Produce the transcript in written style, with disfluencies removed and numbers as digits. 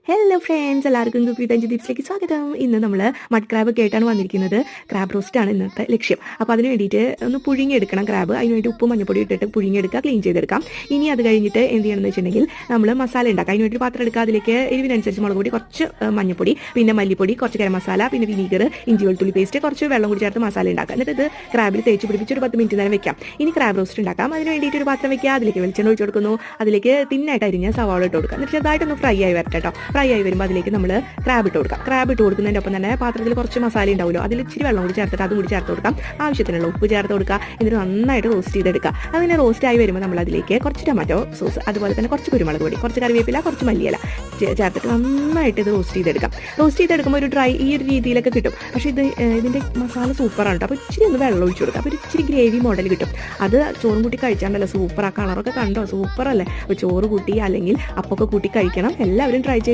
Hello friends, എല്ലാവർക്കും cook with Anju ടിപ്സിലേക്ക് സ്വാഗതം. ഇന്ന് നമ്മൾ മഡ് ക്രാബ് ഒക്കെ ആയിട്ടാണ് വന്നിരിക്കുന്നത്. ക്രാബ് റോസ്റ്റാണ് ഇന്നത്തെ ലക്ഷ്യം. അപ്പോൾ അതിന് വേണ്ടിയിട്ട് ഒന്ന് പുഴുങ്ങിയെടുക്കണം ക്രാബ്. അതിനുവേണ്ടി ഉപ്പും മഞ്ഞപ്പൊടി ഇട്ടിട്ട് പുഴുങ്ങിയെടുക്കുക, ക്ലീൻ ചെയ്തെടുക്കാം. ഇനി അത് കഴിഞ്ഞിട്ട് എന്ത് ചെയ്യണമെന്ന് വെച്ചിട്ടുണ്ടെങ്കിൽ നമ്മൾ മസാല ഉണ്ടാക്കാം. അതിന് വേണ്ടി പാത്രം എടുക്കുക. അതിലേക്ക് എരിവിനനുസരിച്ച് മുളക് പൊടി, കുറച്ച് മഞ്ഞപ്പൊടി, പിന്നെ മല്ലിപ്പൊടി, കുറച്ച് ഗരം മസാല, പിന്നെ വിനീഗർ, ഇഞ്ചി വെളുത്തുള്ളി പേസ്റ്റ്, കുറച്ച് വെള്ളം കൂടി ചേർത്ത് മസാല ഉണ്ടാക്കുക. എന്നിട്ട് ഇത് ക്രാബിൽ തേച്ച് പിടിപ്പിച്ച് ഒരു 10 മിനിറ്റ് നേരം വെക്കാം. ഇനി ക്രാബ് റോസ്റ്റ് ഉണ്ടാക്കാം. അതിന് വേണ്ടിയിട്ട് ഒരു പാത്രം വെക്കുക. അതിലേക്ക് വെളിച്ചെണ്ണ ഒഴിച്ച് കൊടുക്കുന്നു. അതിലേക്ക് തിന്നായിട്ട് അരിഞ്ഞ സവാള ഇട്ട് കൊടുക്കുക. എന്നിട്ട് ചെറുതായിട്ടൊന്ന് ഫ്രൈ ആയി വരട്ടെ കേട്ടോ. ഫ്രൈ ആയി വരുമ്പോൾ അതിലേക്ക് നമ്മൾ ക്രാബ് ഇട്ട് കൊടുക്കാം. ക്രാബ് ഇട്ട് കൊടുക്കുന്നതിൻ്റെ ഒപ്പം തന്നെ പാത്രത്തിൽ കുറച്ച് മസാല ഉണ്ടാവുമല്ലോ, അതിൽ ഇച്ചിരി വെള്ളം കൂടി ചേർത്തിട്ട് അതും കൂടി ചേർത്ത് കൊടുക്കാം. ആവശ്യത്തിനുള്ള ഉപ്പ് ചേർത്ത് കൊടുക്കുക. എന്നിട്ട് നന്നായിട്ട് റോസ്റ്റ് ചെയ്തെടുക്കുക. അങ്ങനെ റോസ്റ്റ് ആയി വരുമ്പോൾ നമ്മൾ അതിലേക്ക് കുറച്ച് ടൊമാറ്റോ സോസ്, അതുപോലെ തന്നെ കുറച്ച് കുരുമുളക് പൊടി, കുറച്ച് കറിവേപ്പില, കുറച്ച് മല്ലിയില ചേർത്തിട്ട് നന്നായിട്ട് ഇത് റോസ്റ്റ് ചെയ്തെടുക്കാം. റോസ്റ്റ് ചെയ്തെടുക്കുമ്പോൾ ഒരു ഡ്രൈ ഈ ഒരു രീതിയിലൊക്കെ കിട്ടും. പക്ഷേ ഇതിൻ്റെ മസാല സൂപ്പറാണ് കേട്ടോ. അപ്പോൾ ഇച്ചിരി ഒന്ന് വെള്ളം ഒഴിച്ച് കൊടുക്കുക. അപ്പോൾ ഒരു ഇച്ചിരി ഗ്രേവി മോഡൽ കിട്ടും. അത് ചോറും കൂട്ടി കഴിച്ചാണ്ടല്ലോ സൂപ്പർ. ആ കളറൊക്കെ കണ്ടോ, സൂപ്പറല്ലേ. അപ്പോൾ ചോറ് കൂട്ടി അല്ലെങ്കിൽ അപ്പൊക്കെ കൂട്ടി കഴിക്കണം. എല്ലാവരും ട്രൈ ചെയ്ത്